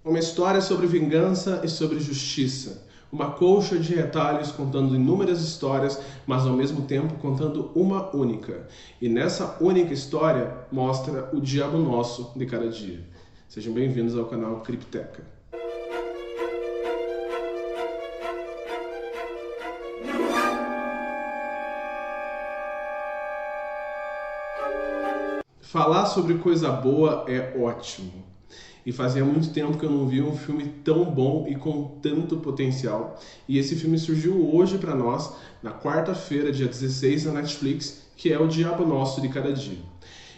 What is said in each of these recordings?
Uma história sobre vingança e sobre justiça. Uma colcha de retalhos contando inúmeras histórias, mas ao mesmo tempo contando uma única. E nessa única história mostra o diabo nosso de cada dia. Sejam bem-vindos ao canal Cripteca. Falar sobre coisa boa é ótimo. E fazia muito tempo que eu não via um filme tão bom e com tanto potencial. E esse filme surgiu hoje para nós, na quarta-feira, dia 16, na Netflix, que é O Diabo Nosso de Cada Dia.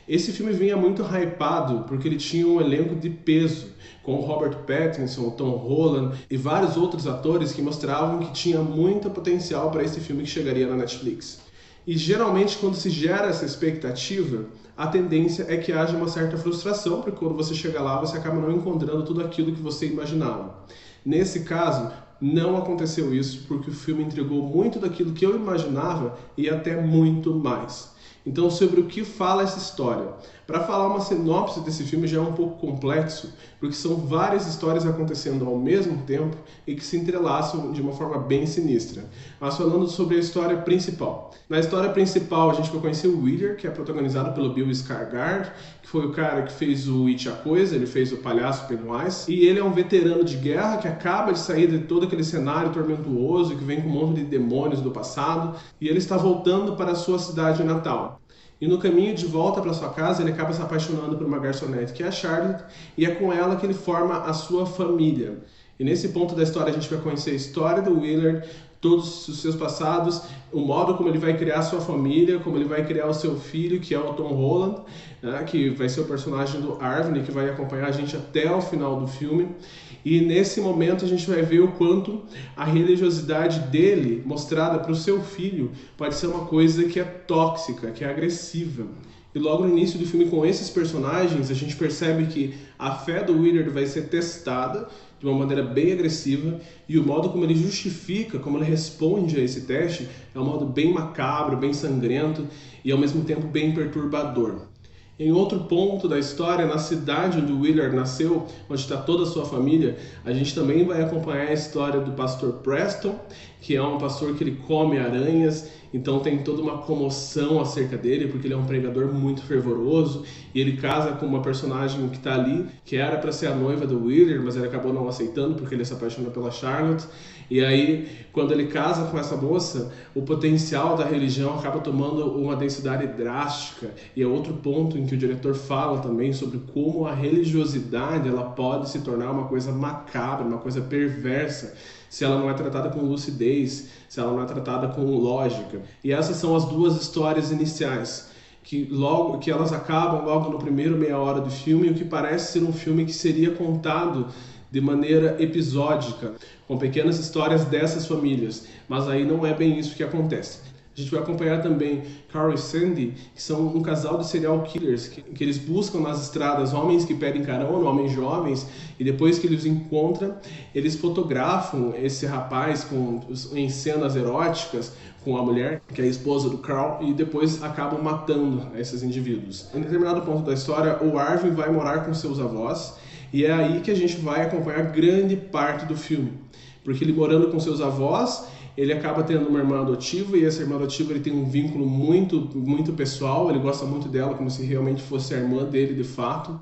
Esse filme vinha muito hypado porque ele tinha um elenco de peso, com o Robert Pattinson, o Tom Holland e vários outros atores que mostravam que tinha muito potencial para esse filme que chegaria na Netflix. E geralmente quando se gera essa expectativa, a tendência é que haja uma certa frustração, porque quando você chega lá você acaba não encontrando tudo aquilo que você imaginava. Nesse caso, não aconteceu isso, porque o filme entregou muito daquilo que eu imaginava e até muito mais. Então, sobre o que fala essa história? Para falar uma sinopse desse filme já é um pouco complexo, porque são várias histórias acontecendo ao mesmo tempo e que se entrelaçam de uma forma bem sinistra. Mas falando sobre a história principal. Na história principal a gente vai conhecer o Wheeler, que é protagonizado pelo Bill Skarsgård, que foi o cara que fez o It a Coisa, ele fez o palhaço Pennywise, e ele é um veterano de guerra que acaba de sair de todo aquele cenário tormentuoso, que vem com um monte de demônios do passado, e ele está voltando para a sua cidade natal. E no caminho de volta para sua casa, ele acaba se apaixonando por uma garçonete, que é a Charlotte, e é com ela que ele forma a sua família. E nesse ponto da história a gente vai conhecer a história do Wheeler, todos os seus passados, o modo como ele vai criar a sua família, como ele vai criar o seu filho, que é o Tom Holland, né, que vai ser o personagem do Arvin, que vai acompanhar a gente até o final do filme. E nesse momento a gente vai ver o quanto a religiosidade dele, mostrada para o seu filho, pode ser uma coisa que é tóxica, que é agressiva. E logo no início do filme, com esses personagens, a gente percebe que a fé do Wheeler vai ser testada de uma maneira bem agressiva, e o modo como ele justifica, como ele responde a esse teste, é um modo bem macabro, bem sangrento e ao mesmo tempo bem perturbador. Em outro ponto da história, na cidade onde o Wheeler nasceu, onde está toda a sua família, a gente também vai acompanhar a história do pastor Preston, que é um pastor que ele come aranhas, então tem toda uma comoção acerca dele, porque ele é um pregador muito fervoroso, e ele casa com uma personagem que está ali, que era para ser a noiva do Wheeler, mas ele acabou não aceitando, porque ele se apaixona pela Charlotte. E aí, quando ele casa com essa moça, o potencial da religião acaba tomando uma densidade drástica. E é outro ponto em que o diretor fala também sobre como a religiosidade ela pode se tornar uma coisa macabra, uma coisa perversa, se ela não é tratada com lucidez, se ela não é tratada com lógica. E essas são as duas histórias iniciais, que elas acabam logo no primeiro meia hora do filme, o que parece ser um filme que seria contado de maneira episódica, com pequenas histórias dessas famílias, mas aí não é bem isso que acontece. A gente vai acompanhar também Carl e Sandy, que são um casal de serial killers, que eles buscam nas estradas homens que pedem carona, homens jovens, e depois que eles os encontram, eles fotografam esse rapaz em cenas eróticas com a mulher, que é a esposa do Carl, e depois acabam matando esses indivíduos. Em determinado ponto da história, o Arvin vai morar com seus avós, e é aí que a gente vai acompanhar grande parte do filme, porque ele morando com seus avós, ele acaba tendo uma irmã adotiva, e essa irmã adotiva ele tem um vínculo muito pessoal, ele gosta muito dela como se realmente fosse a irmã dele de fato.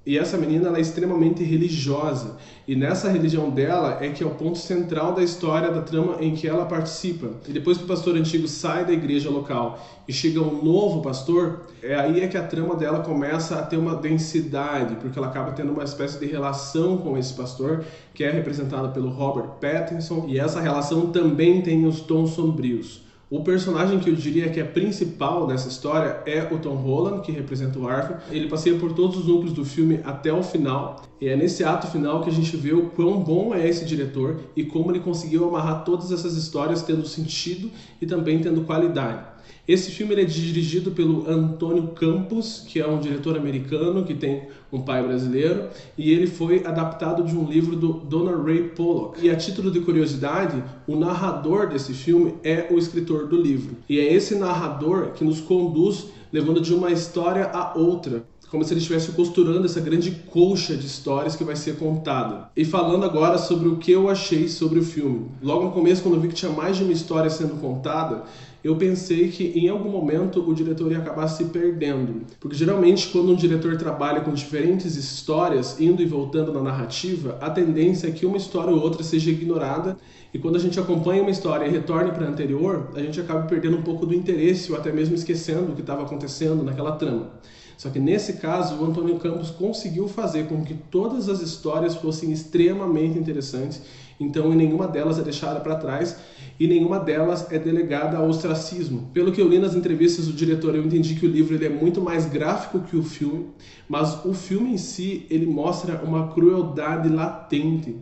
E essa menina ela é extremamente religiosa, e nessa religião dela é que é o ponto central da história, da trama em que ela participa. E depois que o pastor antigo sai da igreja local e chega um novo pastor, aí é que a trama dela começa a ter uma densidade, porque ela acaba tendo uma espécie de relação com esse pastor, que é representado pelo Robert Pattinson, e essa relação também tem os tons sombrios. O personagem que eu diria que é principal dessa história é o Tom Holland, que representa o Arvin. Ele passeia por todos os núcleos do filme até o final, e é nesse ato final que a gente vê o quão bom é esse diretor e como ele conseguiu amarrar todas essas histórias tendo sentido e também tendo qualidade. Esse filme ele é dirigido pelo Antônio Campos, que é um diretor americano que tem um pai brasileiro, e ele foi adaptado de um livro do Donald Ray Pollock. E a título de curiosidade, o narrador desse filme é o escritor do livro. E é esse narrador que nos conduz levando de uma história a outra. como se ele estivesse costurando essa grande colcha de histórias que vai ser contada. E falando agora sobre o que eu achei sobre o filme. Logo no começo, quando eu vi que tinha mais de uma história sendo contada, eu pensei que em algum momento o diretor ia acabar se perdendo. Porque geralmente quando um diretor trabalha com diferentes histórias, indo e voltando na narrativa, a tendência é que uma história ou outra seja ignorada, e quando a gente acompanha uma história e retorna para a anterior, a gente acaba perdendo um pouco do interesse ou até mesmo esquecendo o que estava acontecendo naquela trama. Só que nesse caso, o Antônio Campos conseguiu fazer com que todas as histórias fossem extremamente interessantes, então nenhuma delas é deixada para trás e nenhuma delas é delegada ao ostracismo. Pelo que eu li nas entrevistas do diretor, eu entendi que o livro ele é muito mais gráfico que o filme, mas o filme em si ele mostra uma crueldade latente.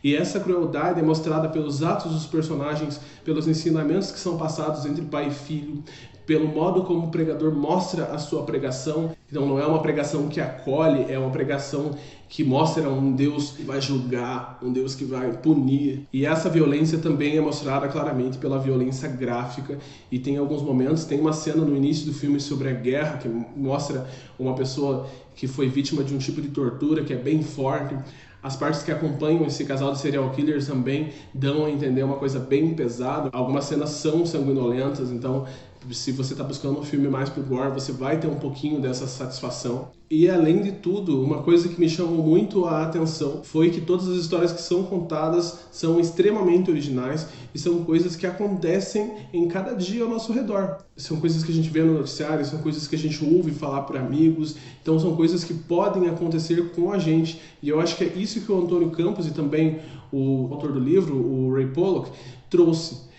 E essa crueldade é mostrada pelos atos dos personagens, pelos ensinamentos que são passados entre pai e filho, pelo modo como o pregador mostra a sua pregação. Então não é uma pregação que acolhe, é uma pregação que mostra um Deus que vai julgar, um Deus que vai punir. E essa violência também é mostrada claramente pela violência gráfica. E tem alguns momentos, tem uma cena no início do filme sobre a guerra, que mostra uma pessoa que foi vítima de um tipo de tortura que é bem forte. As partes que acompanham esse casal de serial killers também dão a entender uma coisa bem pesada. Algumas cenas são sanguinolentas, então se você está buscando um filme mais pro gore, você vai ter um pouquinho dessa satisfação. E além de tudo, uma coisa que me chamou muito a atenção foi que todas as histórias que são contadas são extremamente originais e são coisas que acontecem em cada dia ao nosso redor. São coisas que a gente vê no noticiário, são coisas que a gente ouve falar por amigos, então são coisas que podem acontecer com a gente. E eu acho que é isso que o Antônio Campos e também o autor do livro, o Ray Pollock, trouxe.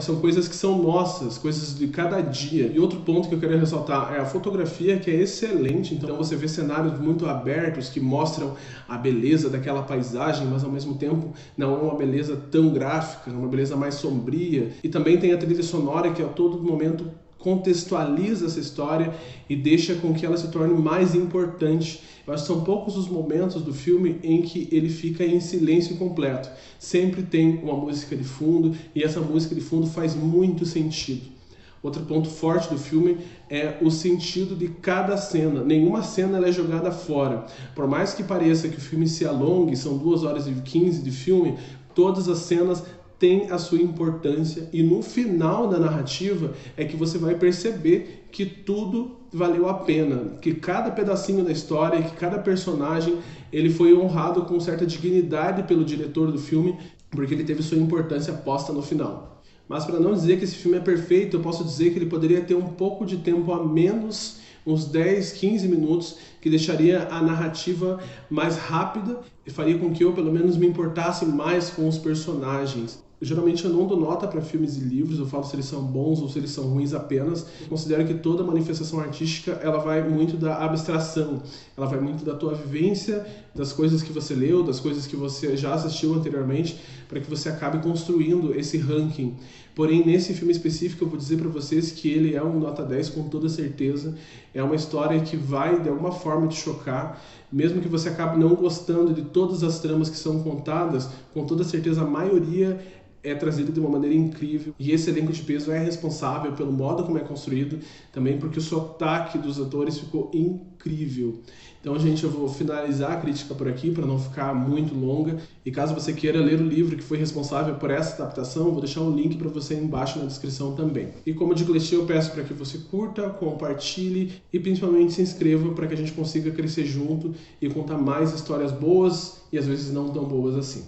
São coisas que são nossas, coisas de cada dia. E outro ponto que eu quero ressaltar é a fotografia, que é excelente. Então você vê cenários muito abertos que mostram a beleza daquela paisagem, mas ao mesmo tempo não é uma beleza tão gráfica, é uma beleza mais sombria. E também tem a trilha sonora que a todo momento contextualiza essa história e deixa com que ela se torne mais importante. Eu acho que são poucos os momentos do filme em que ele fica em silêncio completo. Sempre tem uma música de fundo e essa música de fundo faz muito sentido. Outro ponto forte do filme é o sentido de cada cena. Nenhuma cena ela é jogada fora. Por mais que pareça que o filme se alongue, são 2 horas e 15 de filme, todas as cenas tem a sua importância e no final da narrativa é que você vai perceber que tudo valeu a pena, que cada pedacinho da história, que cada personagem ele foi honrado com certa dignidade pelo diretor do filme, porque ele teve sua importância posta no final. Mas para não dizer que esse filme é perfeito, eu posso dizer que ele poderia ter um pouco de tempo a menos, uns 10, 15 minutos, que deixaria a narrativa mais rápida e faria com que eu, pelo menos, me importasse mais com os personagens. Geralmente eu não dou nota para filmes e livros, eu falo se eles são bons ou se eles são ruins apenas. Eu considero que toda manifestação artística ela vai muito da abstração, ela vai muito da tua vivência, das coisas que você leu, das coisas que você já assistiu anteriormente, para que você acabe construindo esse ranking. Porém, nesse filme específico, eu vou dizer para vocês que ele é um nota 10 com toda certeza. É uma história que vai, de alguma forma, te chocar. Mesmo que você acabe não gostando de todas as tramas que são contadas, com toda certeza a maioria é trazido de uma maneira incrível. E esse elenco de peso é responsável pelo modo como é construído, também porque o sotaque dos atores ficou incrível. Então, gente, eu vou finalizar a crítica por aqui para não ficar muito longa. E caso você queira ler o livro que foi responsável por essa adaptação, vou deixar um link para você aí embaixo na descrição também. E como de clichê, eu peço para que você curta, compartilhe e principalmente se inscreva para que a gente consiga crescer junto e contar mais histórias boas e às vezes não tão boas assim.